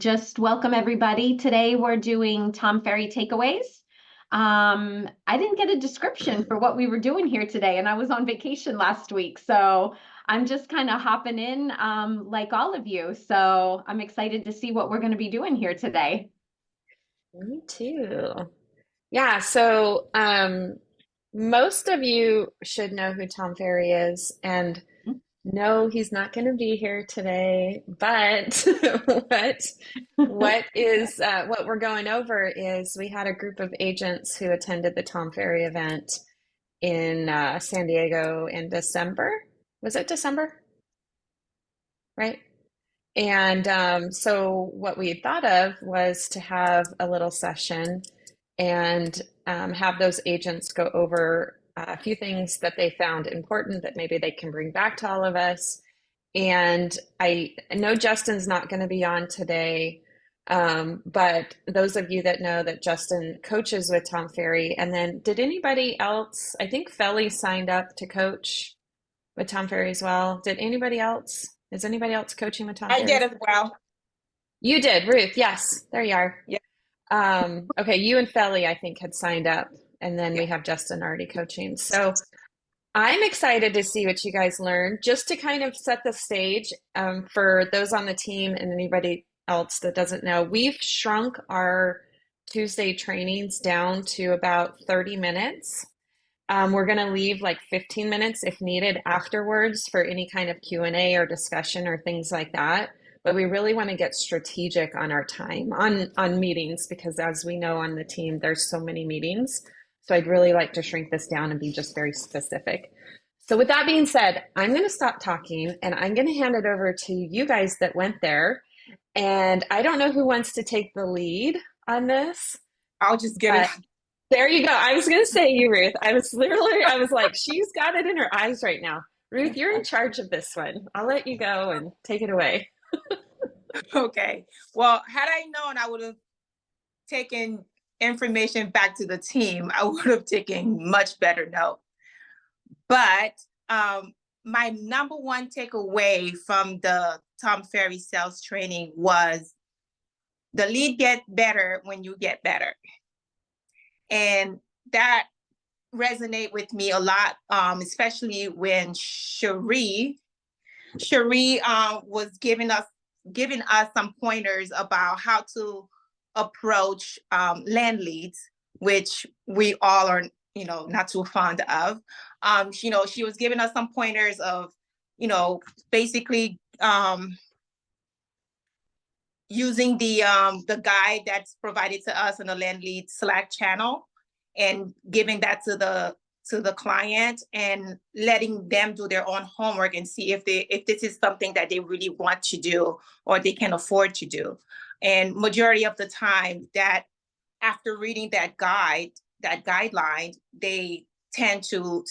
just welcome everybody. Today we're doing Tom Ferry takeaways. I didn't get a description for what we were doing here today, and I was on vacation last week, so I'm just kind of hopping in like all of you. So I'm excited to see what we're going to be doing here today. Me too. Yeah, so most of you should know who Tom Ferry is, and no, he's not going to be here today. But what what we're going over is we had a group of agents who attended the Tom Ferry event in San Diego in December. Was it December? Right? And so what we thought of was to have a little session and have those agents go over a few things that they found important that maybe they can bring back to all of us. And I know Justin's not going to be on today, but those of you that know that Justin coaches with Tom Ferry, and then did anybody else? I think Felly signed up to coach with Tom Ferry as well. Did anybody else? Is anybody else coaching with Tom I did Ferry? as well. You did, Ruth. Yes, there you are. Yeah. Okay, you and Felly, I think, had signed up, and then Yeah. we have Justin already coaching. So I'm excited to see what you guys learn, just to kind of set the stage for those on the team and anybody else that doesn't know. We've shrunk our Tuesday trainings down to about 30 minutes. We're going to leave like 15 minutes if needed afterwards for any kind of Q&A or discussion or things like that. But we really want to get strategic on our time on meetings, because as we know on the team, there's so many meetings. So I'd really like to shrink this down and be just very specific. So with that being said, I'm going to stop talking and I'm going to hand it over to you guys that went there. And I don't know who wants to take the lead on this, I'll just get it. but there you go. I was going to say you, Ruth. I was like, she's got it in her eyes right now. Ruth, you're in charge of this one. I'll let you go and take it away. Okay. Well, had I known, I would have taken information back to the team. I would have taken much better note. But my number one takeaway from the Tom Ferry sales training was the lead get better when you get better. And that resonate with me a lot, especially when Cherie was giving us some pointers about how to approach land leads, which we all are, not too fond of. She was giving us some pointers of, basically using the guide that's provided to us in the land lead Slack channel and giving that to the client and letting them do their own homework and see if this is something that they really want to do or they can afford to do. And majority of the time that after reading that guideline, they tend to,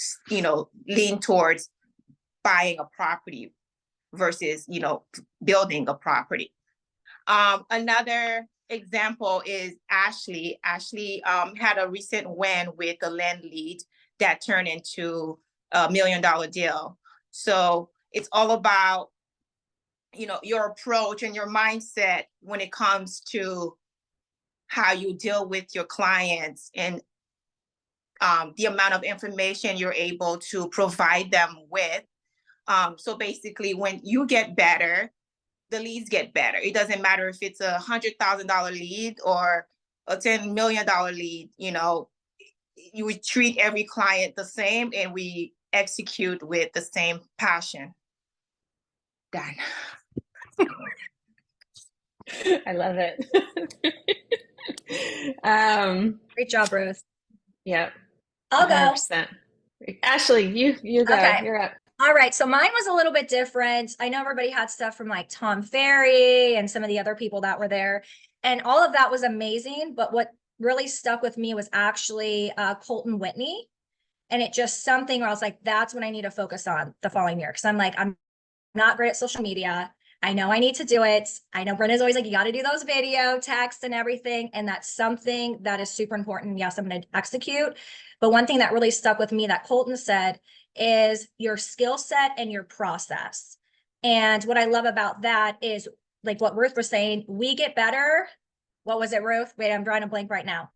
lean towards buying a property versus, building a property. Another example is Ashley. Ashley had a recent win with a land lead that turned into $1 million deal. So it's all about, your approach and your mindset when it comes to how you deal with your clients and the amount of information you're able to provide them with. So basically, when you get better, the leads get better. It doesn't matter if it's $100,000 lead or a $10 million lead, you would treat every client the same and we execute with the same passion. Done. I love it. Great job, Ruth. Yep. I'll go. 100%. Ashley, you go. Okay. You're up. All right. So mine was a little bit different. I know everybody had stuff from like Tom Ferry and some of the other people that were there. And all of that was amazing. But what really stuck with me was actually Colton Whitney. And it just something where I was like, that's what I need to focus on the following year. Because I'm like, I'm not great at social media. I know I need to do it. I know Brenda's always like, you got to do those video, text, and everything. And that's something that is super important. Yes, I'm going to execute. But one thing that really stuck with me that Colton said is your skill set and your process. And what I love about that is like what Ruth was saying, we get better. What was it, Ruth? Wait, I'm drawing a blank right now.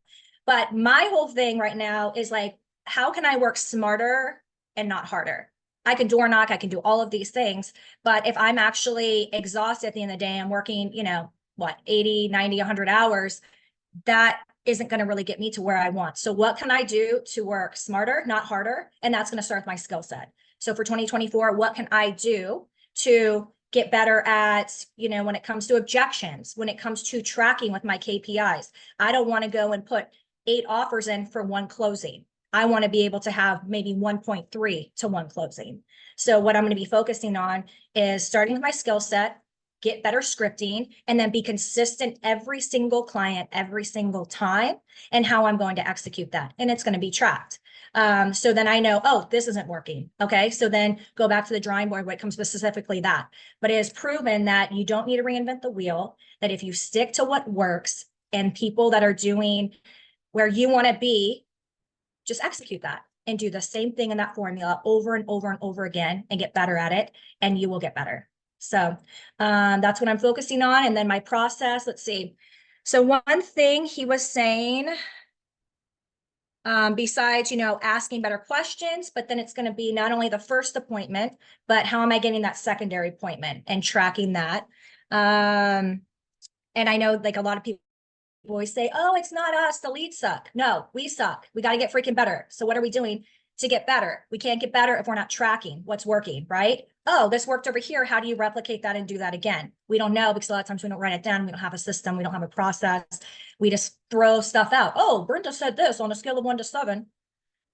But my whole thing right now is like, how can I work smarter and not harder? I can door knock, I can do all of these things. But if I'm actually exhausted at the end of the day, I'm working, what, 80, 90, 100 hours, that isn't going to really get me to where I want. So what can I do to work smarter, not harder? And that's going to start with my skill set. So for 2024, what can I do to get better at, when it comes to objections, when it comes to tracking with my KPIs? I don't want to go and put 8 offers in for one closing. I want to be able to have maybe 1.3 to 1 closing. So what I'm going to be focusing on is starting with my skill set, get better scripting, and then be consistent every single client, every single time, and how I'm going to execute that. And it's going to be tracked. So then I know, oh, this isn't working. Okay. So then go back to the drawing board when it comes to specifically that. But it has proven that you don't need to reinvent the wheel, that if you stick to what works and people that are doing where you want to be, just execute that and do the same thing in that formula over and over and over again and get better at it, and you will get better. So that's what I'm focusing on. And then my process, let's see. So one thing he was saying, besides, asking better questions, but then it's going to be not only the first appointment, but how am I getting that secondary appointment and tracking that. And I know like a lot of people always say, oh, it's not us, the leads suck. No, we suck. We got to get freaking better. So what are we doing to get better? We can't get better if we're not tracking what's working, right? Oh, this worked over here. How do you replicate that and do that again? We don't know, because a lot of times we don't write it down. We don't have a system. We don't have a process. We just throw stuff out. Oh, Brenda said this on a scale of 1 to 7.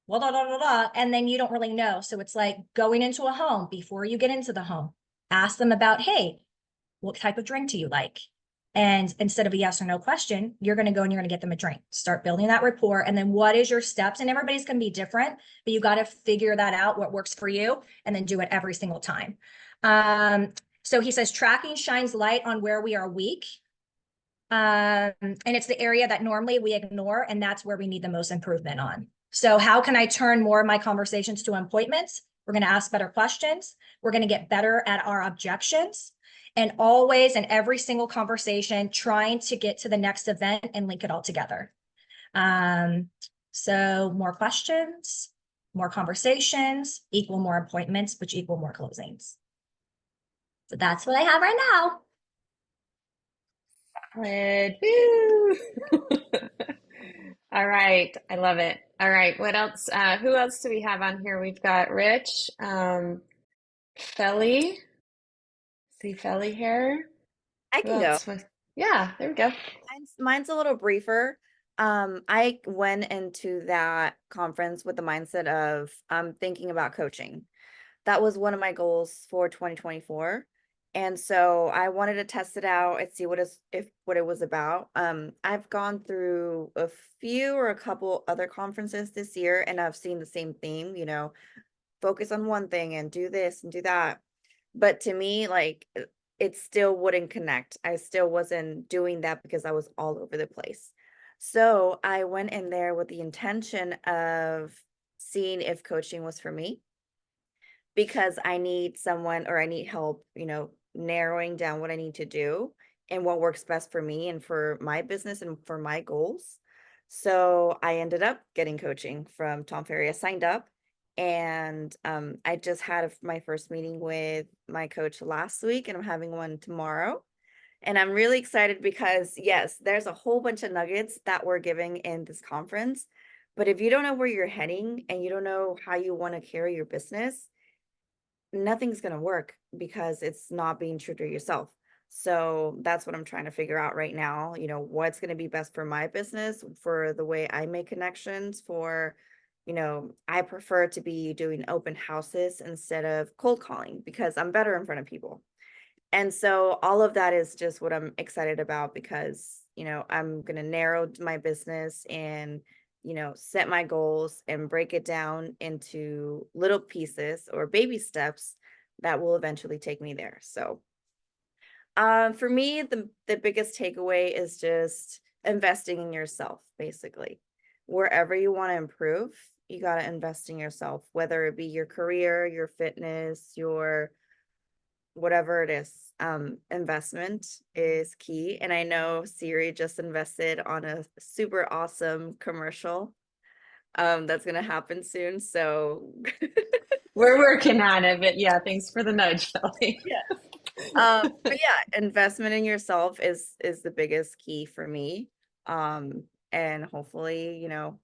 Well, da, da, da, da, and then you don't really know. So it's like going into a home. Before you get into the home, ask them about, hey, what type of drink do you like? And instead of a yes or no question, you're going to go and you're going to get them a drink. Start building that rapport. And then what is your steps? And everybody's going to be different, but you got to figure that out, what works for you, and then do it every single time. So he says tracking shines light on where we are weak. And it's the area that normally we ignore, and that's where we need the most improvement on. So how can I turn more of my conversations to appointments? We're going to ask better questions. We're going to get better at our objections. And always in every single conversation, trying to get to the next event and link it all together. So more questions, more conversations equal more appointments, which equal more closings. So that's what I have right now. Solid. Woo! All right. I love it. All right. What else? Who else do we have on here? We've got Rich, Felly. See Felly here. I Who can go. else was? Yeah, there we go. Mine's a little briefer. I went into that conference with the mindset of thinking about coaching. That was one of my goals for 2024. And so I wanted to test it out and see what it was about. I've gone through a few or a couple other conferences this year, and I've seen the same theme, focus on one thing and do this and do that. But to me, like, it still wouldn't connect. I still wasn't doing that because I was all over the place. So I went in there with the intention of seeing if coaching was for me, because I need someone, or I need help, narrowing down what I need to do and what works best for me and for my business and for my goals. So I ended up getting coaching from Tom Ferry. I signed up, and I just had my first meeting with my coach last week, and I'm having one tomorrow. And I'm really excited because, yes, there's a whole bunch of nuggets that we're giving in this conference. But if you don't know where you're heading and you don't know how you want to carry your business, nothing's going to work, because it's not being true to yourself. So that's what I'm trying to figure out right now. What's going to be best for my business, for the way I make connections, for, I prefer to be doing open houses instead of cold calling, because I'm better in front of people. And so all of that is just what I'm excited about, because, I'm going to narrow my business and, set my goals and break it down into little pieces or baby steps that will eventually take me there. So for me, the biggest takeaway is just investing in yourself, basically. Wherever you want to improve, you got to invest in yourself, whether it be your career, your fitness, your whatever it is, investment is key. And I know Siri just invested on a super awesome commercial that's gonna happen soon. So We're working on it, but yeah, thanks for the nudge, Kelly. but yeah, investment in yourself is the biggest key for me. And hopefully, you know,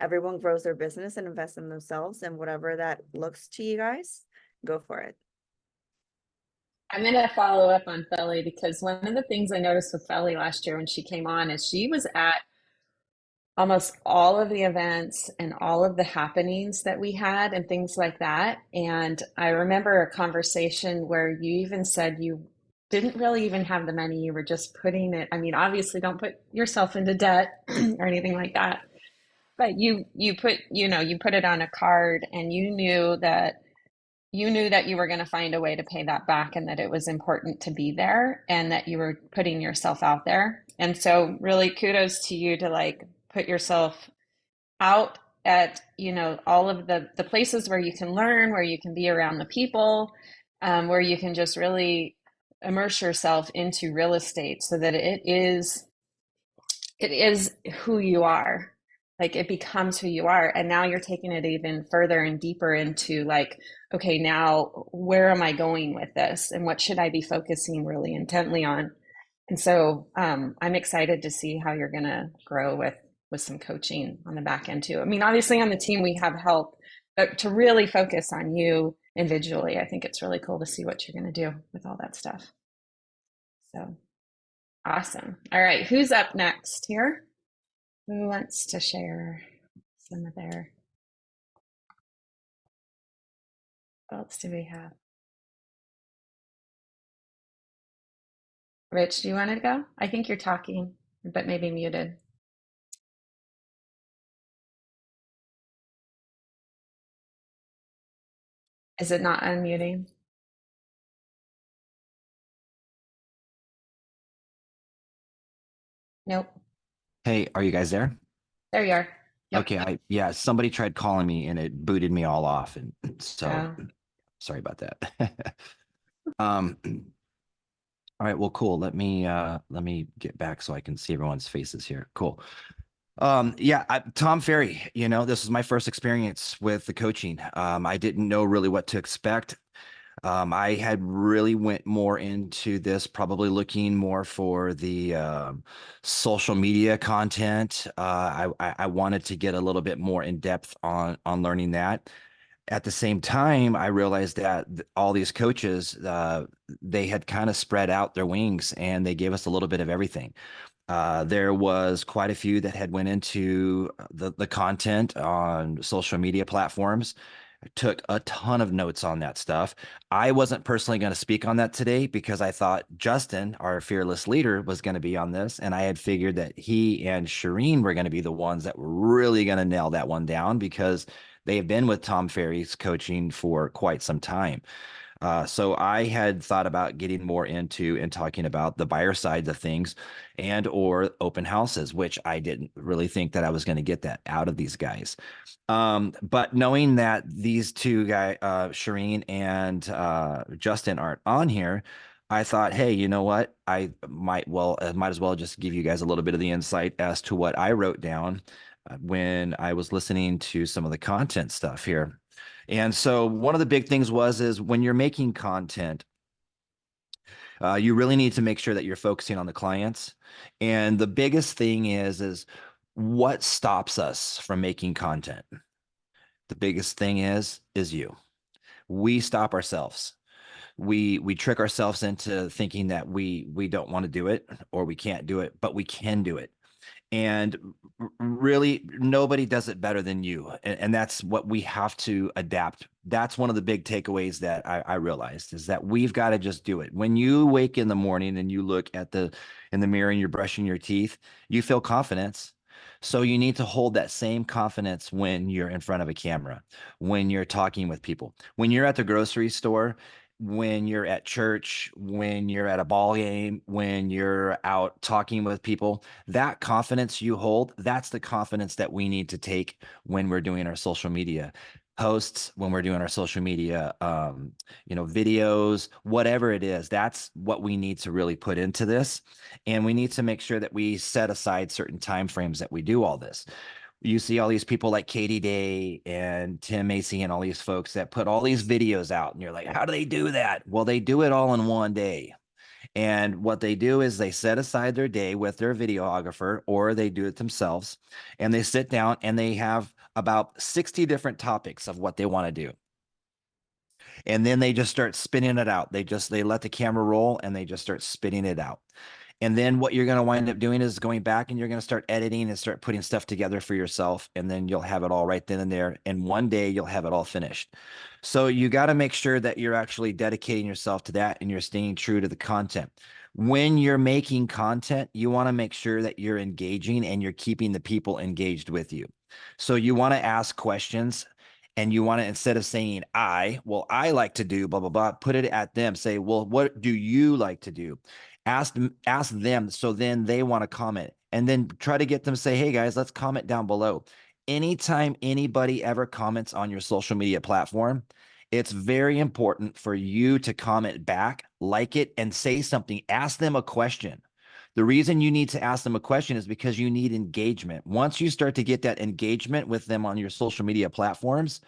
everyone grows their business and invests in themselves, and whatever that looks to you guys, go for it. I'm going to follow up on Felly because one of the things I noticed with Felly last year when she came on is she was at almost all of the events and all of the happenings that we had and things like that. And I remember a conversation where you even said you didn't really even have the money, you were just putting it. I mean, obviously don't put yourself into debt or anything like that. But you put, you know, you put it on a card and you knew that you were going to find a way to pay that back and that it was important to be there and that you were putting yourself out there. And so really kudos to you to like put yourself out at, you know, all of the places where you can learn, where you can be around the people, where you can just really immerse yourself into real estate so that it is who you are. Like it becomes who you are. And now you're taking it even further and deeper into like, okay, now where am I going with this? And what should I be focusing really intently on? And so I'm excited to see how you're gonna grow with some coaching on the back end too. I mean, obviously on the team we have help, but to really focus on you individually, I think it's really cool to see what you're gonna do with all that stuff. So awesome. All right, who's up next here? Who wants to share some of their, what else do we have? Rich, do you want to go? I think you're talking, but maybe muted. Is it not unmuting? Nope. Hey, are you guys there? There you are. Yep. Okay, yeah, somebody tried calling me and it booted me all off, and so Oh. sorry about that. All right, well, cool. Let me get back so I can see everyone's faces here. Cool. Yeah, Tom Ferry, you know, this was my first experience with the coaching. I didn't know really what to expect. I had really went more into this, probably looking more for the social media content. I wanted to get a little bit more in depth on learning that. At the same time, I realized that all these coaches, they had kind of spread out their wings and they gave us a little bit of everything. There was quite a few that had went into the content on social media platforms. I took a ton of notes on that stuff. I wasn't personally going to speak on that today because I thought Justin, our fearless leader, was going to be on this. And I had figured that he and Shireen were going to be the ones that were really going to nail that one down because they have been with Tom Ferry's coaching for quite some time. So I had thought about getting more into and talking about the buyer side of things and or open houses, which I didn't really think that I was going to get that out of these guys. But knowing that these two guys, Shireen and Justin, aren't on here, I thought, hey, you know what? I might as well just give you guys a little bit of the insight as to what I wrote down when I was listening to some of the content stuff here. And so one of the big things is when you're making content, you really need to make sure that you're focusing on the clients. And the biggest thing is what stops us from making content? The biggest thing is you. We stop ourselves. We trick ourselves into thinking that we don't want to do it or we can't do it, but we can do it. And really nobody does it better than you, and that's what we have to adapt. That's one of the big takeaways that I realized is that we've got to just do it. When you wake in the morning and you look in the mirror and you're brushing your teeth, you feel confidence. So you need to hold that same confidence when you're in front of a camera, when you're talking with people, when you're at the grocery store, when you're at church, when you're at a ball game, when you're out talking with people. That confidence you hold, that's the confidence that we need to take when we're doing our social media. posts, when we're doing our social media, videos, whatever it is, that's what we need to really put into this. And we need to make sure that we set aside certain time frames that we do all this. You see all these people like Katie Day and Tim Macy and all these folks that put all these videos out, and you're like, how do they do that? Well, they do it all in one day. And what they do is they set aside their day with their videographer, or they do it themselves, and they sit down and they have about 60 different topics of what they want to do. And then they just start spinning it out. They let the camera roll and they just start spinning it out. And then what you're going to wind up doing is going back and you're going to start editing and start putting stuff together for yourself. And then you'll have it all right then and there. And one day you'll have it all finished. So you got to make sure that you're actually dedicating yourself to that and you're staying true to the content. When you're making content, you want to make sure that you're engaging and you're keeping the people engaged with you. So you want to ask questions. And you want to, instead of saying I like to do blah, blah, blah, put it at them. Say, well, what do you like to do? Ask them. So then they want to comment, and then try to get them to say, hey guys, let's comment down below. Anytime anybody ever comments on your social media platform, it's very important for you to comment back, like it, and say something. Ask them a question. The reason you need to ask them a question is because you need engagement. Once you start to get that engagement with them on your social media platforms,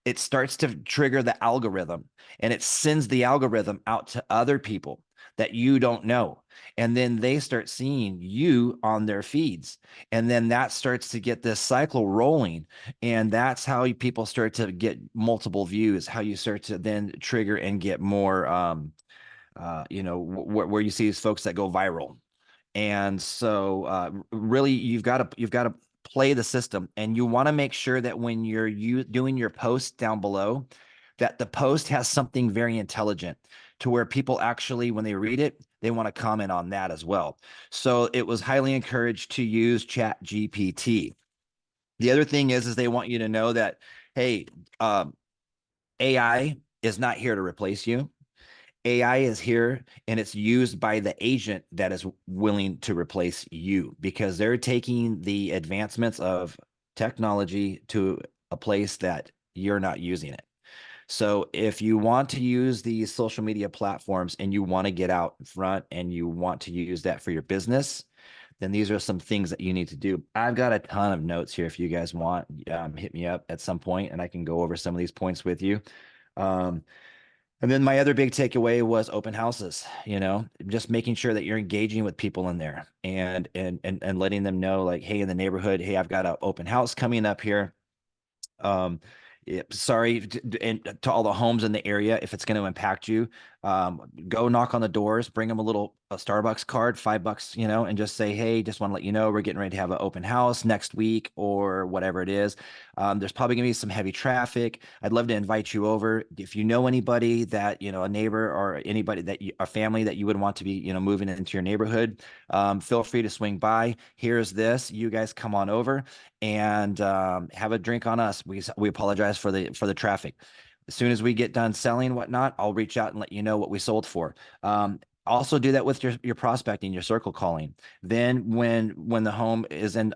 it starts to trigger the algorithm, and it sends the algorithm out to other people that you don't know. And then they start seeing you on their feeds. And then that starts to get this cycle rolling. And that's how people start to get multiple views, how you start to then trigger and get more, where you see these folks that go viral. And so really you've got to play the system, and you want to make sure that when you're doing your post down below, that the post has something very intelligent to where people actually, when they read it, they want to comment on that as well. So it was highly encouraged to use Chat GPT. The other thing is they want you to know that, hey, AI is not here to replace you. AI is here and it's used by the agent that is willing to replace you, because they're taking the advancements of technology to a place that you're not using it. So if you want to use these social media platforms and you want to get out in front and you want to use that for your business, then these are some things that you need to do. I've got a ton of notes here. If you guys want, hit me up at some point and I can go over some of these points with you. And then my other big takeaway was open houses, just making sure that you're engaging with people in there and letting them know, like, hey, in the neighborhood, hey, I've got an open house coming up here. Sorry and to all the homes in the area, if it's going to impact you, go knock on the doors, bring them a Starbucks card, $5, and just say, hey, just want to let you know we're getting ready to have an open house next week or whatever it is. There's probably going to be some heavy traffic. I'd love to invite you over. If you know anybody that, a neighbor or anybody that a family that you would want to be, moving into your neighborhood, feel free to swing by. Here's this. You guys come on over and have a drink on us. We apologize for the traffic. As soon as we get done selling whatnot, I'll reach out and let you know what we sold for. Also do that with your prospecting, your circle calling. Then when the home is in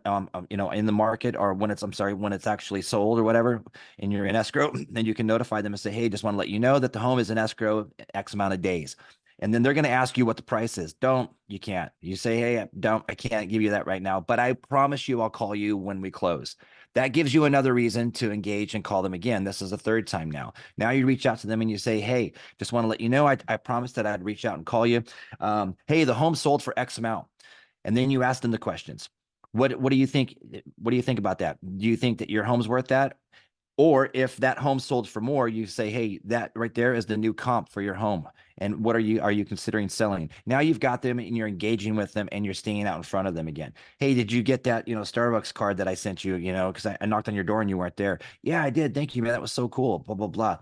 in the market, or when it's actually sold or whatever, and you're in escrow, then you can notify them and say, hey, just want to let you know that the home is in escrow X amount of days. And then they're going to ask you what the price is. You can't. You say, hey, I can't give you that right now, but I promise you I'll call you when we close. That gives you another reason to engage and call them again. This is the third time now. Now you reach out to them and you say, hey, just want to let you know, I promised that I'd reach out and call you. Hey, the home sold for X amount. And then you ask them the questions. What do you think? What do you think about that? Do you think that your home's worth that? Or if that home sold for more, you say, hey, that right there is the new comp for your home. And what are you considering selling? Now you've got them and you're engaging with them and you're staying out in front of them again. Hey, did you get that, Starbucks card that I sent you, because I knocked on your door and you weren't there. Yeah, I did. Thank you, man. That was so cool. Blah, blah, blah.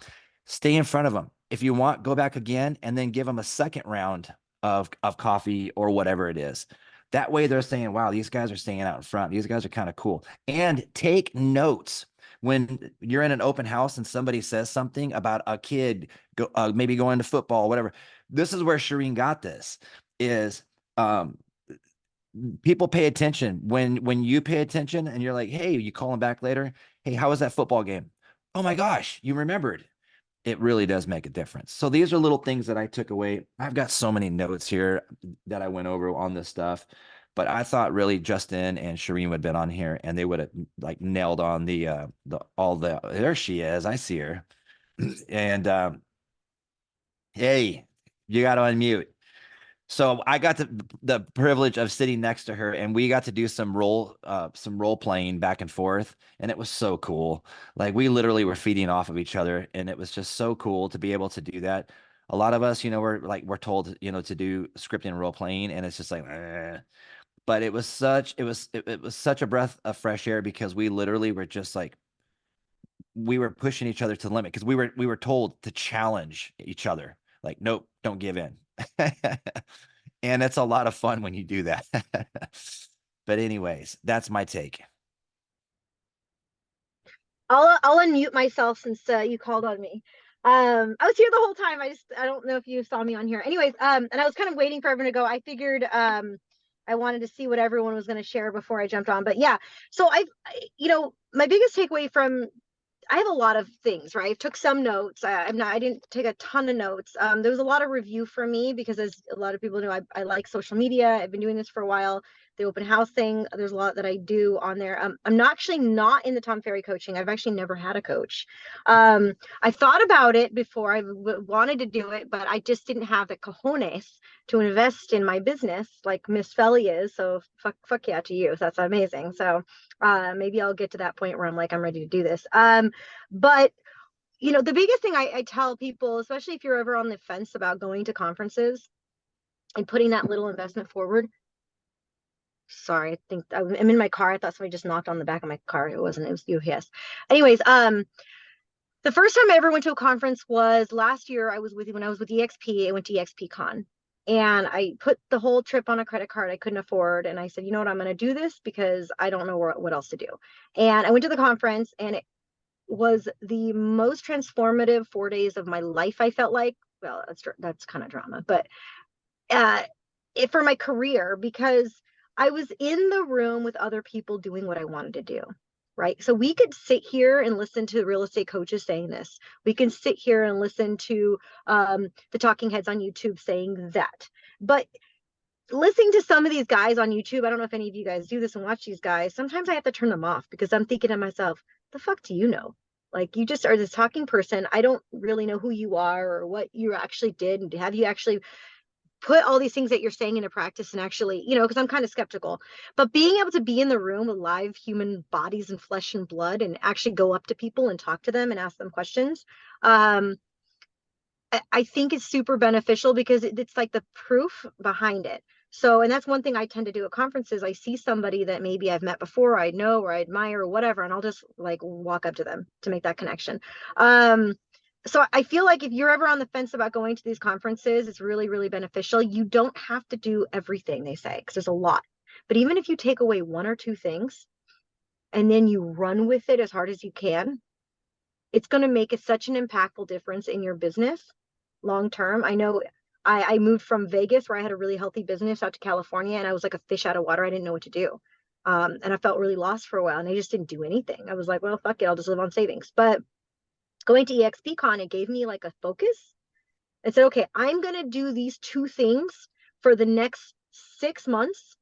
Stay in front of them. If you want, go back again and then give them a second round of coffee or whatever it is. That way they're saying, wow, these guys are staying out in front. These guys are kind of cool. And take notes. When you're in an open house and somebody says something about a kid maybe going to football, whatever, this is where Shireen got this, is people pay attention. When you pay attention and you're like, hey, you call them back later, hey, how was that football game? Oh my gosh, you remembered. It really does make a difference. So these are little things that I took away. I've got so many notes here that I went over on this stuff, but I thought really Justin and Shireen would have been on here and they would have like nailed on there she is. I see her. And hey, you got to unmute. So I got the privilege of sitting next to her and we got to do some role playing back and forth. And it was so cool. Like we literally were feeding off of each other and it was just so cool to be able to do that. A lot of us, we're told, to do scripting and role playing and it's just like, but it was such a breath of fresh air because we literally were just like, we were pushing each other to the limit because we were told to challenge each other. Like, nope, don't give in. And it's a lot of fun when you do that. But anyways, that's my take. I'll unmute myself since you called on me. I was here the whole time. I don't know if you saw me on here. Anyways, and I was kind of waiting for everyone to go. I figured I wanted to see what everyone was going to share before I jumped on. But yeah, so my biggest takeaway from I have a lot of things, right? I took some notes. I didn't take a ton of notes. There was a lot of review for me because as a lot of people know, I like social media. I've been doing this for a while. The open house thing, there's a lot that I do on there. I'm not in the Tom Ferry coaching. I've actually never had a coach. I thought about it before. I wanted to do it, but I just didn't have the cojones to invest in my business like Miss Felly is. So fuck yeah to you. That's amazing. So maybe I'll get to that point where I'm like, I'm ready to do this. But the biggest thing I tell people, especially if you're ever on the fence about going to conferences and putting that little investment forward. Sorry, I think I'm in my car. I thought somebody just knocked on the back of my car. It wasn't, it was you. Yes. Anyways, the first time I ever went to a conference was last year. When I was with EXP, I went to EXP Con. And I put the whole trip on a credit card I couldn't afford. And I said, you know what, I'm going to do this because I don't know what else to do. And I went to the conference and it was the most transformative 4 days of my life. I felt like, well, that's kind of drama, but for my career, because I was in the room with other people doing what I wanted to do. Right. So we could sit here and listen to real estate coaches saying this. We can sit here and listen to the talking heads on YouTube saying that. But listening to some of these guys on YouTube, I don't know if any of you guys do this and watch these guys. Sometimes I have to turn them off because I'm thinking to myself, the fuck do you know? Like, you just are this talking person. I don't really know who you are or what you actually did. And have you actually put all these things that you're saying into practice and actually, because I'm kind of skeptical, but being able to be in the room with live human bodies and flesh and blood and actually go up to people and talk to them and ask them questions, I think it's super beneficial because it's like the proof behind it. So, and that's one thing I tend to do at conferences. I see somebody that maybe I've met before, I know, or I admire or whatever, and I'll just like walk up to them to make that connection. So I feel like if you're ever on the fence about going to these conferences, it's really, really beneficial. You don't have to do everything they say because there's a lot. But even if you take away one or two things and then you run with it as hard as you can, it's going to make such an impactful difference in your business long term. I know I moved from Vegas where I had a really healthy business out to California and I was like a fish out of water. I didn't know what to do. And I felt really lost for a while and I just didn't do anything. I was like, well, fuck it. I'll just live on savings. But going to EXPCon, it gave me like a focus and said, okay, I'm going to do these two things for the next 6 months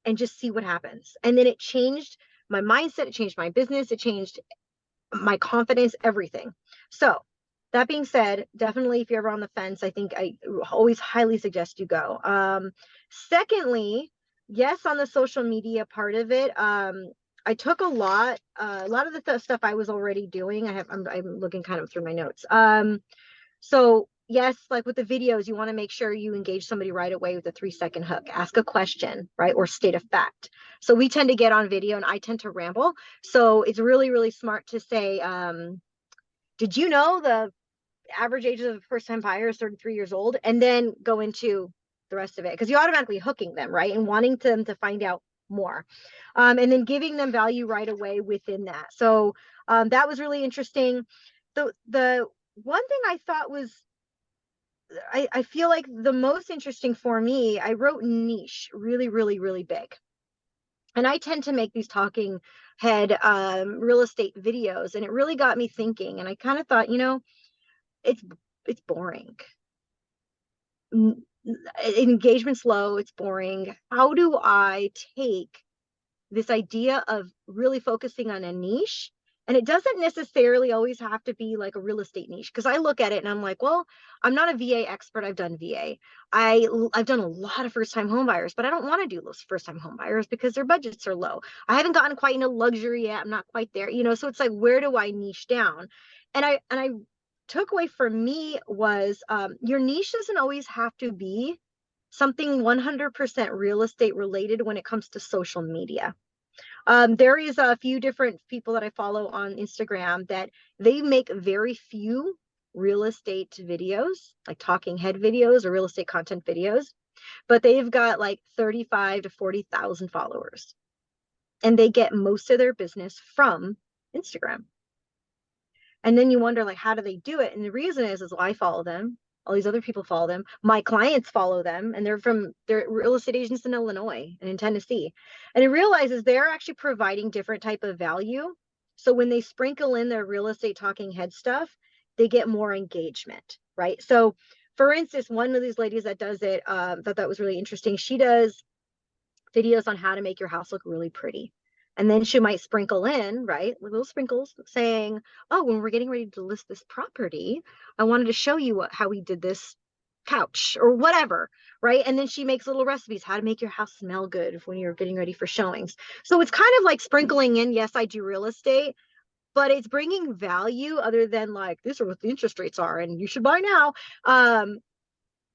and just see what happens. And then it changed my mindset. It changed my business. It changed my confidence, everything. So that being said, definitely if you're ever on the fence, I think I always highly suggest you go. Secondly, yes, on the social media part of it, I took a lot of the stuff I was already doing. I'm looking kind of through my notes. So yes, like with the videos, you want to make sure you engage somebody right away with a 3-second hook, ask a question, right? Or state a fact. So we tend to get on video and I tend to ramble. So it's really, really smart to say, did you know the average age of a first-time buyer is 33 years old? And then go into the rest of it because you're automatically hooking them, right? And wanting them to find out more. And then giving them value right away within that. So that was really interesting. The one thing I thought was, I feel like the most interesting for me, I wrote niche really, really, really big. And I tend to make these talking head real estate videos, and it really got me thinking. And I kind of thought, it's boring. Engagement's low, it's boring. How do I take this idea of really focusing on a niche? And it doesn't necessarily always have to be like a real estate niche, because I look at it and I'm like, well, I'm not a VA expert. I've done VA. I've done a lot of first time home buyers, but I don't want to do those first time home buyers because their budgets are low. I haven't gotten quite into luxury yet. I'm not quite there, so it's like, where do I niche down? And I took away from me was your niche doesn't always have to be something 100% real estate related when it comes to social media. There is a few different people that I follow on Instagram that they make very few real estate videos, like talking head videos or real estate content videos, but they've got like 35 to 40,000 followers, and they get most of their business from Instagram. And then you wonder, like, how do they do it? And the reason is well, I follow them. All these other people follow them. My clients follow them, and they're real estate agents in Illinois and in Tennessee. And it realizes they're actually providing different type of value. So when they sprinkle in their real estate talking head stuff, they get more engagement, right? So for instance, one of these ladies that does it, thought that was really interesting. She does videos on how to make your house look really pretty. And then she might sprinkle in, right, little sprinkles saying, oh, when we're getting ready to list this property, I wanted to show you how we did this couch or whatever, right? And then she makes little recipes, how to make your house smell good when you're getting ready for showings. So it's kind of like sprinkling in, yes, I do real estate, but it's bringing value other than like, these are what the interest rates are and you should buy now.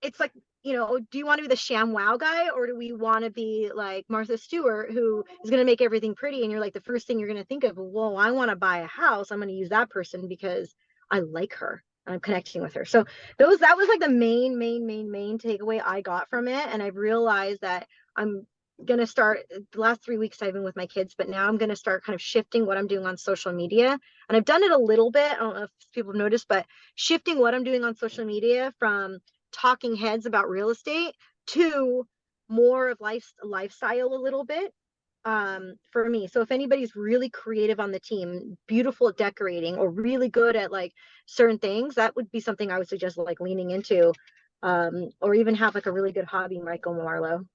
It's like, do you want to be the sham wow guy, or do we want to be like Martha Stewart, who is going to make everything pretty? And you're like, the first thing you're going to think of, well, I want to buy a house. I'm going to use that person because I like her and I'm connecting with her. So that was like the main takeaway I got from it. And I've realized that I'm going to start, the last 3 weeks I've been with my kids, but now I'm going to start kind of shifting what I'm doing on social media. And I've done it a little bit. I don't know if people have noticed, but shifting what I'm doing on social media from talking heads about real estate to more of lifestyle a little bit for me. So if anybody's really creative on the team, beautiful at decorating or really good at like certain things, that would be something I would suggest like leaning into, or even have like a really good hobby, Michael Marlowe.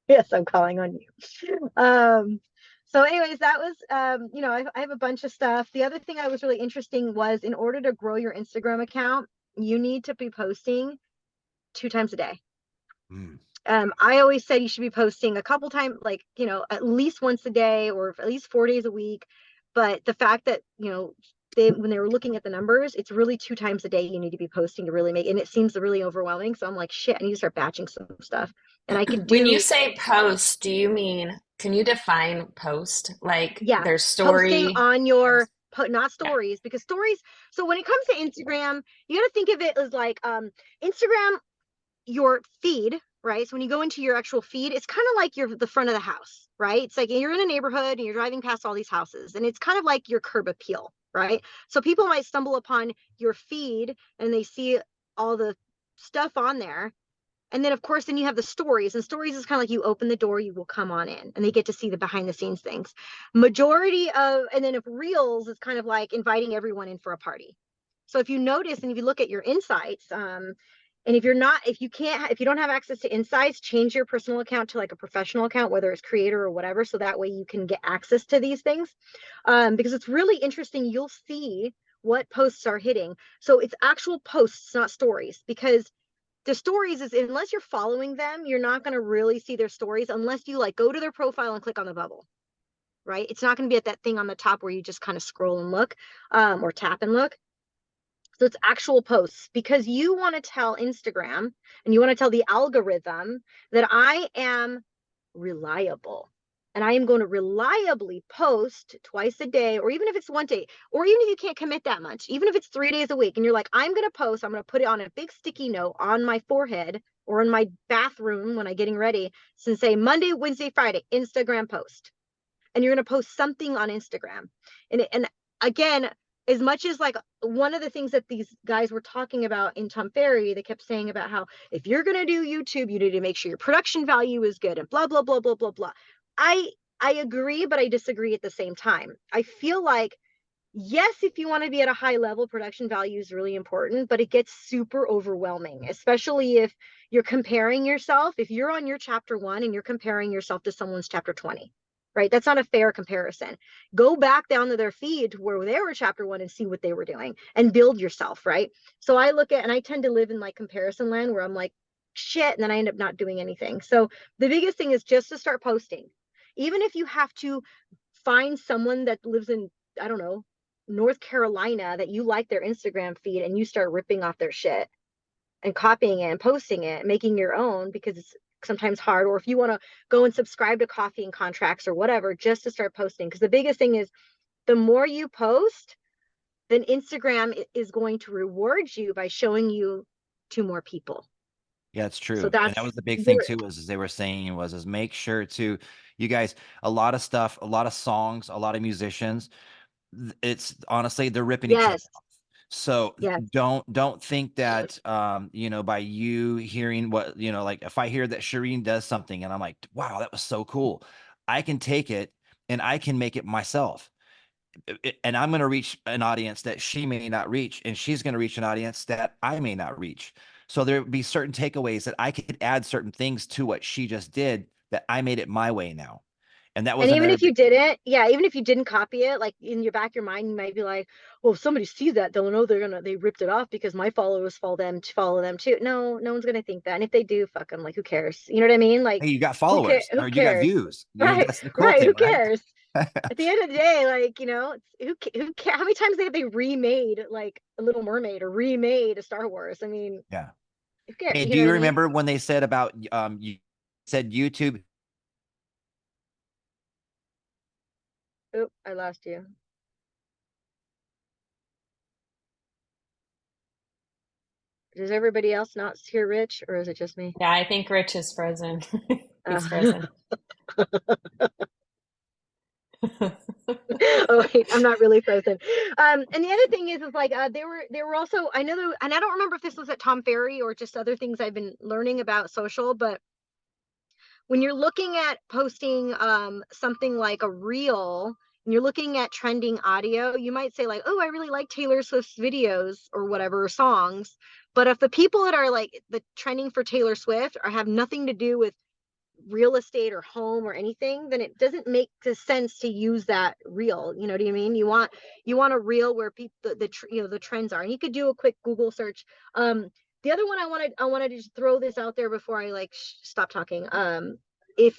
Yes, I'm calling on you. So anyways, that was, I have a bunch of stuff. The other thing I was really interesting was, in order to grow your Instagram account, you need to be posting 2 times a day. I always said you should be posting a couple times, like, at least once a day or at least 4 days a week. But the fact that, when they were looking at the numbers, it's really 2 times a day you need to be posting to really make, and it seems really overwhelming. So I'm like, shit, I need to start batching some stuff. And I could do. When you say post, do you mean, can you define post? Like there's story. Posting on your, not stories, because stories. So when it comes to Instagram, you got to think of it as like Instagram, your feed, right? So when you go into your actual feed, it's kind of like the front of the house, right? It's like you're in a neighborhood and you're driving past all these houses, and it's kind of like your curb appeal, right? So people might stumble upon your feed and they see all the stuff on there. And then, of course, then you have the stories, and stories is kind of like you open the door, you will come on in, and they get to see the behind the scenes things. And then if reels is kind of like inviting everyone in for a party. So if you notice, and if you look at your insights, and if you don't have access to insights, change your personal account to like a professional account, whether it's creator or whatever. So that way you can get access to these things. Because it's really interesting. You'll see what posts are hitting. So it's actual posts, not stories, because the stories is, unless you're following them, you're not going to really see their stories unless you like go to their profile and click on the bubble, right? It's not going to be at that thing on the top where you just kind of scroll and look, or tap and look. So it's actual posts, because you want to tell Instagram and you want to tell the algorithm that I am reliable. And I am going to reliably post twice a day, or even if it's one day, or even if you can't commit that much, even if it's 3 days a week, and you're like, I'm going to put it on a big sticky note on my forehead or in my bathroom when I'm getting ready, and say Monday, Wednesday, Friday, Instagram post. And you're going to post something on Instagram. And again, as much as like one of the things that these guys were talking about in Tom Ferry, they kept saying about how if you're going to do YouTube, you need to make sure your production value is good and blah, blah, blah, blah, blah, blah. I agree, but I disagree at the same time. I feel like, yes, if you want to be at a high level, production value is really important, but it gets super overwhelming, especially if you're comparing yourself. If you're on your chapter 1 and you're comparing yourself to someone's chapter 20, right? That's not a fair comparison. Go back down to their feed to where they were chapter 1 and see what they were doing and build yourself, right? So I look at, and I tend to live in like comparison land where I'm like, shit, and then I end up not doing anything. So the biggest thing is just to start posting. Even if you have to find someone that lives in, I don't know, North Carolina, that you like their Instagram feed, and you start ripping off their shit and copying it and posting it, making your own, because it's sometimes hard. Or if you want to go and subscribe to Coffee and Contracts or whatever, just to start posting. Because the biggest thing is the more you post, then Instagram is going to reward you by showing you to more people. Yeah, it's So true. And that's that was the big thing too, was as they were saying was, is make sure to, you guys, a lot of stuff, a lot of songs, a lot of musicians, it's honestly, they're ripping each other yes, off. So yes. don't think that, you know, by you hearing what, you know, like if I hear that Shireen does something and I'm like, wow, that was so cool, I can take it and I can make it myself. And I'm going to reach an audience that she may not reach, and she's going to reach an audience that I may not reach. So there would be certain takeaways that I could add certain things to what she just did, that I made it my way now. And that was And even another if you big thing. didn't, yeah, even if you didn't copy it, like in your back of your mind, you might be like, well, if somebody sees that, they'll know they ripped it off because my followers follow them too. No, no one's gonna think that. And if they do, fuck them. Like, who cares? You know what I mean? Like, Hey, you got who cares? followers Who or you got cares? views. You know, Right, that's the cool right. thing, Who right? cares? At the end of the day, like, you know, who cares? How many times have they remade like a Little Mermaid or remade a Star Wars? I mean, Yeah. who cares? Hey, You do know you what I mean? remember when they said about, you said YouTube? Oh, I lost you. Does everybody else not hear Rich, or is it just me? Yeah, I think Rich is frozen. He's Uh, frozen. oh wait, I'm not really frozen. And the other thing is like they were also, I know there, and I don't remember if this was at Tom Ferry or just other things I've been learning about social, but when you're looking at posting something like a reel and you're looking at trending audio, you might say like, oh, I really like Taylor Swift's videos or whatever, songs. But if the people that are like the trending for Taylor Swift are have nothing to do with real estate or home or anything, then it doesn't make the sense to use that reel. You know what I mean? You want a reel where people you know, the trends are, and you could do a quick Google search. The other one I wanted to just throw this out there before I like stop talking. If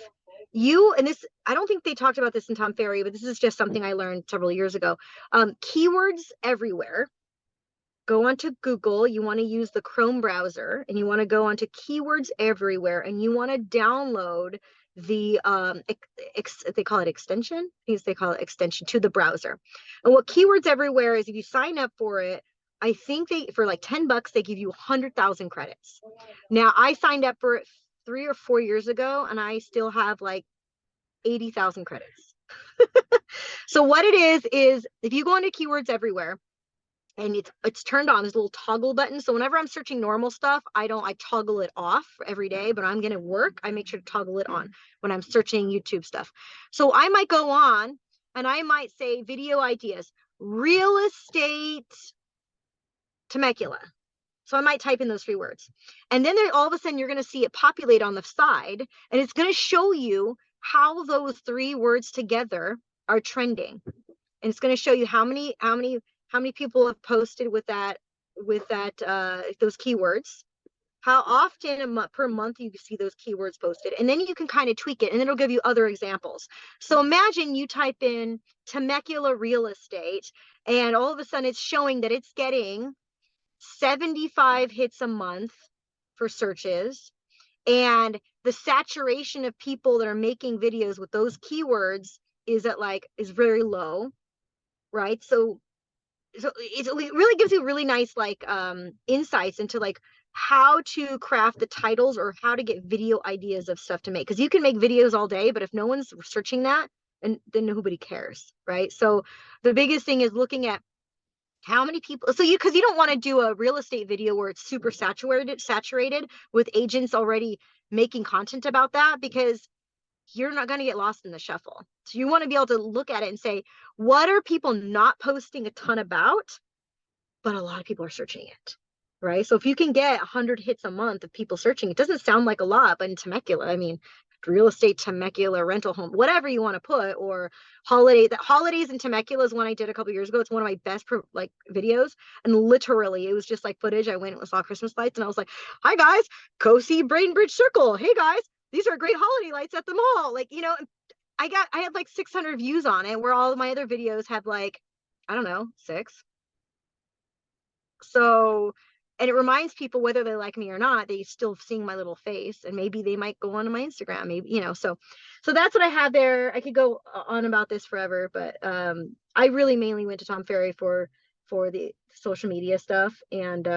you, and this, I don't think they talked about this in Tom Ferry, but this is just something I learned several years ago. Keywords everywhere. Go onto Google, you want to use the Chrome browser, and you want to go onto keywords everywhere, and you want to download the they call it extension. Yes, they call it extension to the browser. And what keywords everywhere is, if you sign up for it, I think they, for like $10 they give you 100,000 credits. Now I signed up for it 3 or 4 years ago, and I still have like 80,000 credits. So what it is if you go into keywords everywhere, and it's turned on, this little toggle button. So whenever I'm searching normal stuff, I toggle it off every day, but I'm going to work, I make sure to toggle it on when I'm searching YouTube stuff. So I might go on and I might say video ideas, real estate Temecula. So I might type in those 3 words. And then there, all of a sudden you're going to see it populate on the side, and it's going to show you how those 3 words together are trending. And it's going to show you how many people have posted with those keywords, how often per month you see those keywords posted, and then you can kind of tweak it, and then it'll give you other examples. So imagine you type in Temecula real estate, and all of a sudden it's showing that it's getting 75 hits a month for searches, and the saturation of people that are making videos with those keywords is very low, right? So it really gives you really nice like insights into like how to craft the titles or how to get video ideas of stuff to make, because you can make videos all day, but if no one's searching that, and then nobody cares, right? So the biggest thing is looking at how many people, so because you don't want to do a real estate video where it's super saturated with agents already making content about that, because you're not going to get lost in the shuffle. So you want to be able to look at it and say, what are people not posting a ton about, but a lot of people are searching it, right? So if you can get 100 hits a month of people searching, it doesn't sound like a lot, but in Temecula, I mean, real estate Temecula, rental home, whatever you want to put, or holidays in Temecula is one I did a couple years ago. It's one of my best like videos, and literally it was just like footage. I went and saw Christmas lights, and I was like, "Hi guys, go see Brainbridge Circle. Hey guys, these are great holiday lights at the mall." Like, I had like 600 views on it, where all of my other videos have like, I don't know, 6. So, and it reminds people, whether they like me or not, they still seeing my little face, and maybe they might go onto my Instagram, maybe, so that's what I have there. I could go on about this forever, but I really mainly went to Tom Ferry for the social media stuff. And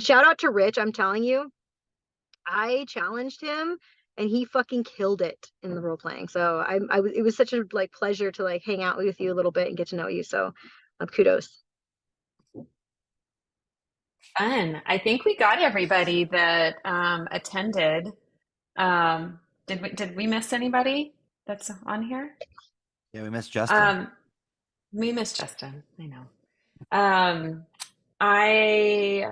shout out to Rich. I'm telling you, I challenged him and he fucking killed it in the role playing. So it was such a like pleasure to like hang out with you a little bit and get to know you. So kudos. Fun. I think we got everybody that attended. Did we miss anybody that's on here? Yeah, we missed Justin. We missed Justin. I know. I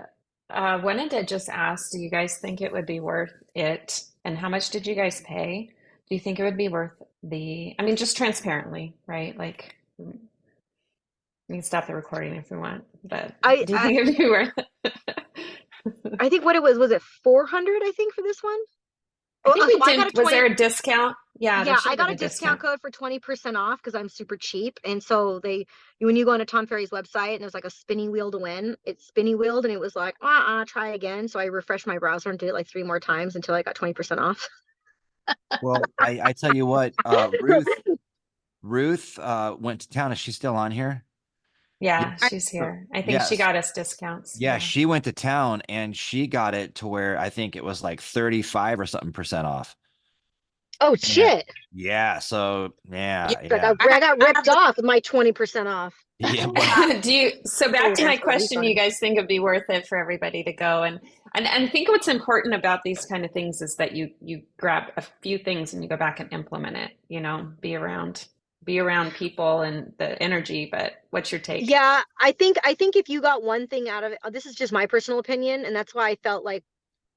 wanted to just ask, do you guys think it would be worth it? And how much did you guys pay? Do you think it would be worth I mean, just transparently, right? Like, we can stop the recording if we want, but do you think it would be worth it? I think what it was it 400, I think, for this one? I think we did. Was there a discount? Yeah, I got a discount code for 20% off because I'm super cheap. And so when you go onto Tom Ferry's website and there's like a spinning wheel to win, it's spinning wheeled, and it was like, try again. So I refreshed my browser and did it like 3 more times until I got 20% off. Well, I tell you what, Ruth went to town. Is she still on here? Yeah, she's here. I think she got us discounts. Yeah, she went to town and she got it to where I think it was like 35 or something % off. Oh shit. Yeah. So yeah. I got ripped off with my 20% off. Yeah. So back to my question, you guys think it'd be worth it for everybody to go? And I think what's important about these kind of things is that you grab a few things and you go back and implement it, be around people and the energy. But what's your take? Yeah, I think if you got one thing out of it, this is just my personal opinion, and that's why I felt like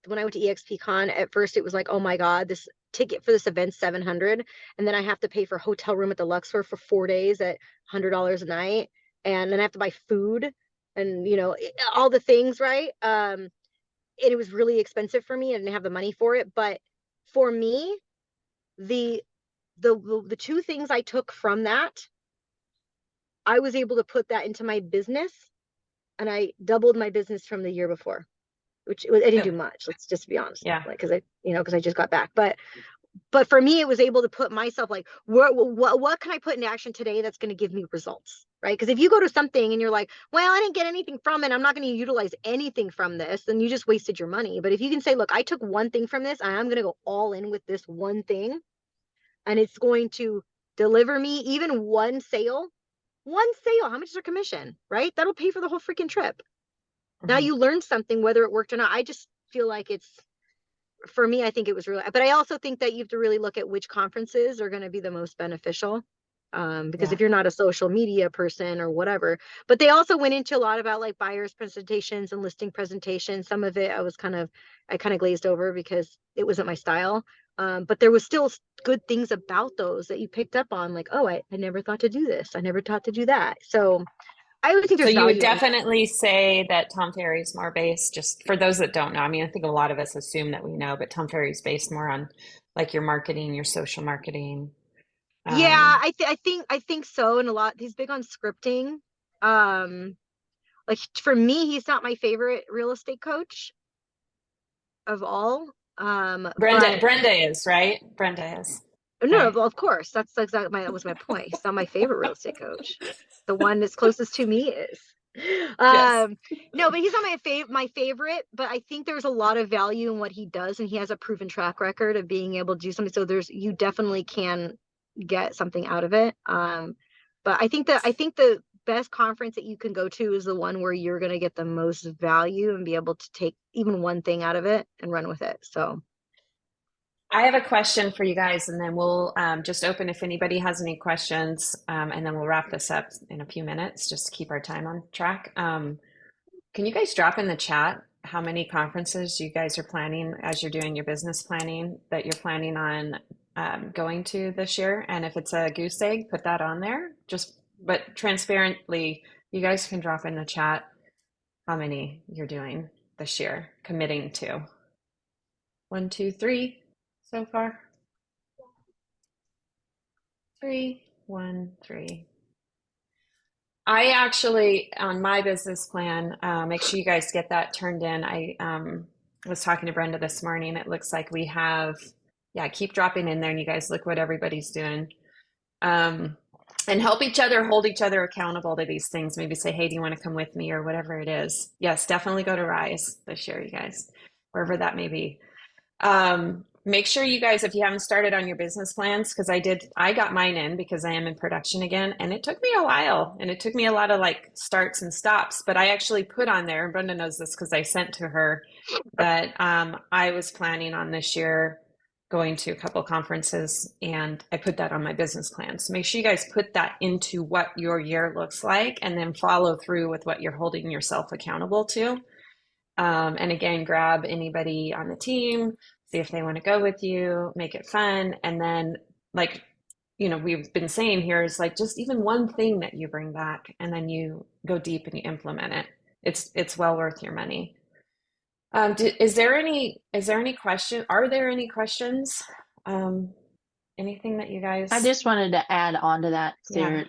when I went to EXPCon at first, it was like, oh my God, this ticket for this event's $700, and then I have to pay for a hotel room at the Luxor for 4 days at $100 a night, and then I have to buy food and all the things, right? It was really expensive for me. I didn't have the money for it, but for me, the 2 things I took from that, I was able to put that into my business, and I doubled my business from the year before, which I didn't do much. Let's just be honest. Yeah. Like, because I just got back, but for me, it was able to put myself like, what can I put into action today that's going to give me results, right? Because if you go to something and you're like, well, I didn't get anything from it, I'm not going to utilize anything from this, then you just wasted your money. But if you can say, look, I took one thing from this, and I'm going to go all in with this one thing, and it's going to deliver me even one sale, how much is their commission, right? That'll pay for the whole freaking trip. Mm-hmm. Now you learned something, whether it worked or not. I just feel like for me, I think it was really, but I also think that you have to really look at which conferences are going to be the most beneficial. Because if you're not a social media person or whatever, but they also went into a lot about like buyers presentations and listing presentations. Some of it I kind of glazed over because it wasn't my style. But there was still good things about those that you picked up on, like, oh, I never thought to do this. I never thought to do that. So I would think there's you would definitely say that Tom Ferry's more based, just for those that don't know. I mean, I think a lot of us assume that we know, but Tom Ferry's based more on like your marketing, your social marketing. Yeah, I think so. And he's big on scripting. Like for me, he's not my favorite real estate coach of all. Brenda is, right? Brenda is. No, well, of course. That's exactly that was my point. He's not my favorite real estate coach. The one that's closest to me is. Yes. No, but he's not my favorite, but I think there's a lot of value in what he does, and he has a proven track record of being able to do something. So you definitely can get something out of it. But I think the best conference that you can go to is the one where you're going to get the most value and be able to take even one thing out of it and run with it. So I have a question for you guys, and then we'll just open if anybody has any questions, and then we'll wrap this up in a few minutes just to keep our time on track. Can you guys drop in the chat how many conferences you guys are planning as you're doing your business planning that you're planning on going to this year? And if it's a goose egg, put that on there. But transparently, you guys can drop in the chat how many you're doing this year, committing to. 1, 2, 3 so far. 3, 1, 3. I actually, on my business plan, make sure you guys get that turned in. I was talking to Brenda this morning. It looks like we have, yeah, keep dropping in there and you guys look what everybody's doing. And help each other, hold each other accountable to these things. Maybe say, hey, do you want to come with me or whatever it is? Yes, definitely go to Rise this year, you guys, wherever that may be. Make sure you guys, if you haven't started on your business plans, because I got mine in because I am in production again, and it took me a while, and it took me a lot of like starts and stops, but I actually put on there, and Brenda knows this because I sent to her that I was planning on this year going to a couple conferences, and I put that on my business plan. So make sure you guys put that into what your year looks like, and then follow through with what you're holding yourself accountable to. And again, grab anybody on the team, see if they want to go with you, make it fun. And then like, we've been saying here is like, just even one thing that you bring back and then you go deep and you implement it. It's well worth your money. Is there any question? Are there any questions? Anything that you guys? I just wanted to add on to that, Sarah,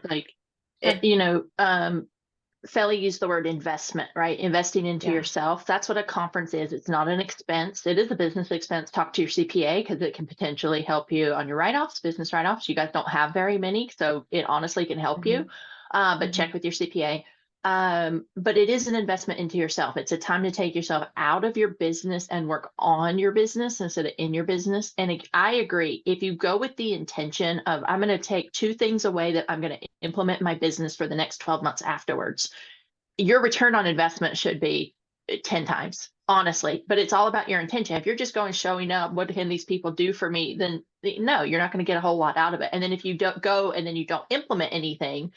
Felly used the word investment, right? Investing into yourself. That's what a conference is. It's not an expense. It is a business expense. Talk to your CPA because it can potentially help you on your write-offs, business write-offs. You guys don't have very many, so it honestly can help you. But check with your CPA. But it is an investment into yourself. It's a time to take yourself out of your business and work on your business instead of in your business. And I agree. If you go with the intention of, I'm going to take 2 things away that I'm going to implement in my business for the next 12 months afterwards, your return on investment should be 10 times, honestly. But it's all about your intention. If you're just going showing up, what can these people do for me? Then no, you're not going to get a whole lot out of it. And then if you don't go and then you don't implement anything,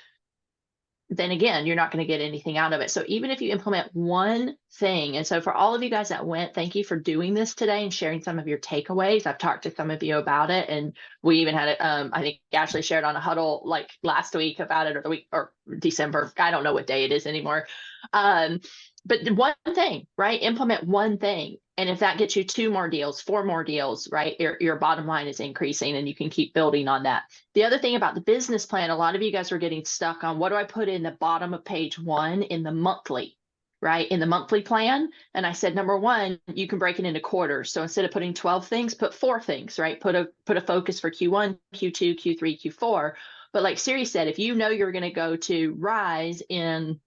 then again, you're not going to get anything out of it. So even if you implement one thing, and so for all of you guys that went, thank you for doing this today and sharing some of your takeaways. I've talked to some of you about it, and we even had it. I think Ashley shared on a huddle like last week about it, or the week or December. I don't know what day it is anymore. But one thing, right? Implement one thing. And if that gets you 2 more deals, 4 more deals, right? Your bottom line is increasing and you can keep building on that. The other thing about the business plan, a lot of you guys are getting stuck on what do I put in the bottom of page 1 in the monthly, right? In the monthly plan. And I said, number 1, you can break it into quarters. So instead of putting 12 things, put 4 things, right? Put a focus for Q1, Q2, Q3, Q4. But like Siri said, if you know you're going to go to Rise in,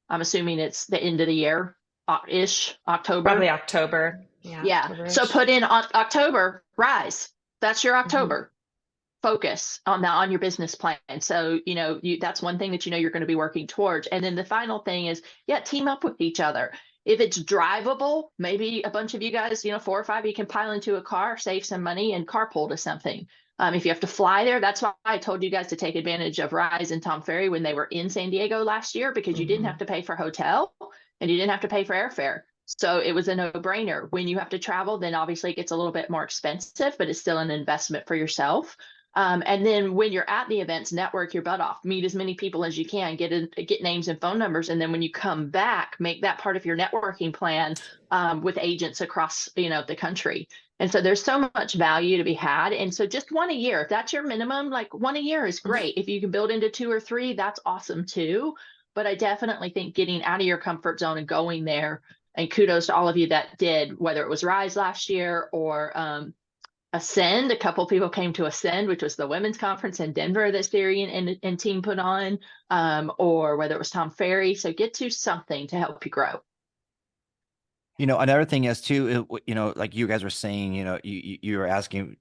I'm assuming it's the end of the year ish, October. Probably October. Yeah. October-ish. So put in October, Rise. That's your October. Focus on that on your business plan. So, that's one thing that you're going to be working towards. And then the final thing is, team up with each other. If it's drivable, maybe a bunch of you guys, 4 or 5 of you can pile into a car, save some money and carpool to something. If you have to fly there, that's why I told you guys to take advantage of Rise and Tom Ferry when they were in San Diego last year, because you didn't have to pay for hotel and you didn't have to pay for airfare. So it was a no-brainer. When you have to travel, then obviously it gets a little bit more expensive, but it's still an investment for yourself. And then when you're at the events, network your butt off, meet as many people as you can, get names and phone numbers. And then when you come back, make that part of your networking plan with agents across, the country. And so there's so much value to be had. And so just 1 a year, if that's your minimum, like 1 a year is great. If you can build into 2 or 3, that's awesome too. But I definitely think getting out of your comfort zone and going there, and kudos to all of you that did, whether it was Rise last year or Ascend. A couple people came to Ascend, which was the women's conference in Denver that Siri and team put on, or whether it was Tom Ferry. So get to something to help you grow. Another thing is too, like you guys were saying, you were asking,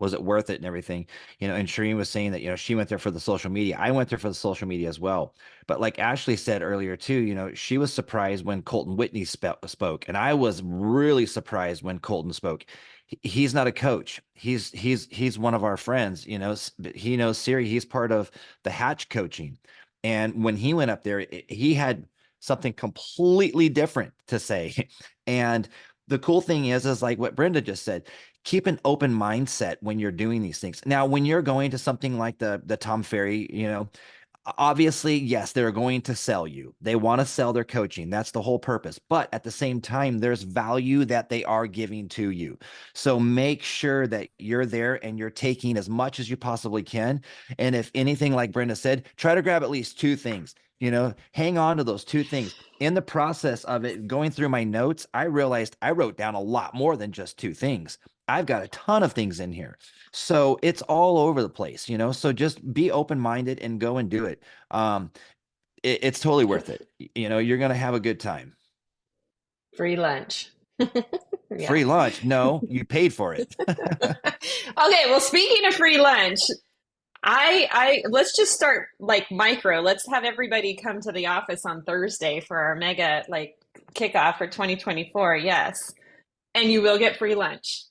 Was it worth it and everything? And Shireen was saying that, she went there for the social media. I went there for the social media as well. But like Ashley said earlier too, she was surprised when Colton Whitney spoke. And I was really surprised when Colton spoke. He's not a coach. He's one of our friends, he knows Siri. He's part of the Hatch coaching. And when he went up there, he had something completely different to say. And the cool thing is like what Brenda just said, keep an open mindset when you're doing these things. Now, when you're going to something like the Tom Ferry, obviously, yes, they're going to sell you. They want to sell their coaching. That's the whole purpose. But at the same time, there's value that they are giving to you. So make sure that you're there and you're taking as much as you possibly can. And if anything, like Brenda said, try to grab at least 2 things, hang on to those 2 things. In the process of it, going through my notes, I realized I wrote down a lot more than just 2 things. I've got a ton of things in here. So it's all over the place, so just be open-minded and go and do it. It's totally worth it. You're going to have a good time. Free lunch. Yeah. Free lunch. No, you paid for it. Okay. Well, speaking of free lunch, I let's just start like micro. Let's have everybody come to the office on Thursday for our mega like kickoff for 2024. Yes. And you will get free lunch.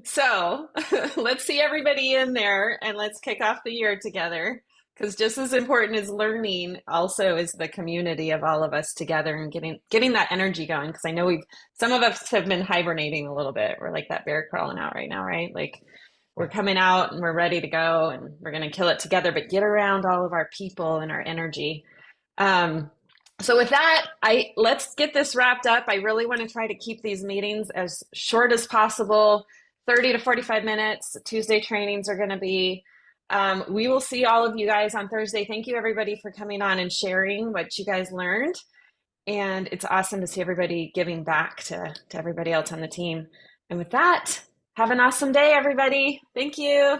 So let's see everybody in there and let's kick off the year together, because just as important as learning also is the community of all of us together and getting that energy going. Because I know some of us have been hibernating a little bit. We're like that bear crawling out right now, right? Like we're coming out and we're ready to go and we're going to kill it together, but get around all of our people and our energy. So with that, let's get this wrapped up. I really want to try to keep these meetings as short as possible, 30 to 45 minutes. Tuesday trainings are going to be. We will see all of you guys on Thursday. Thank you, everybody, for coming on and sharing what you guys learned. And it's awesome to see everybody giving back to everybody else on the team. And with that, have an awesome day, everybody. Thank you.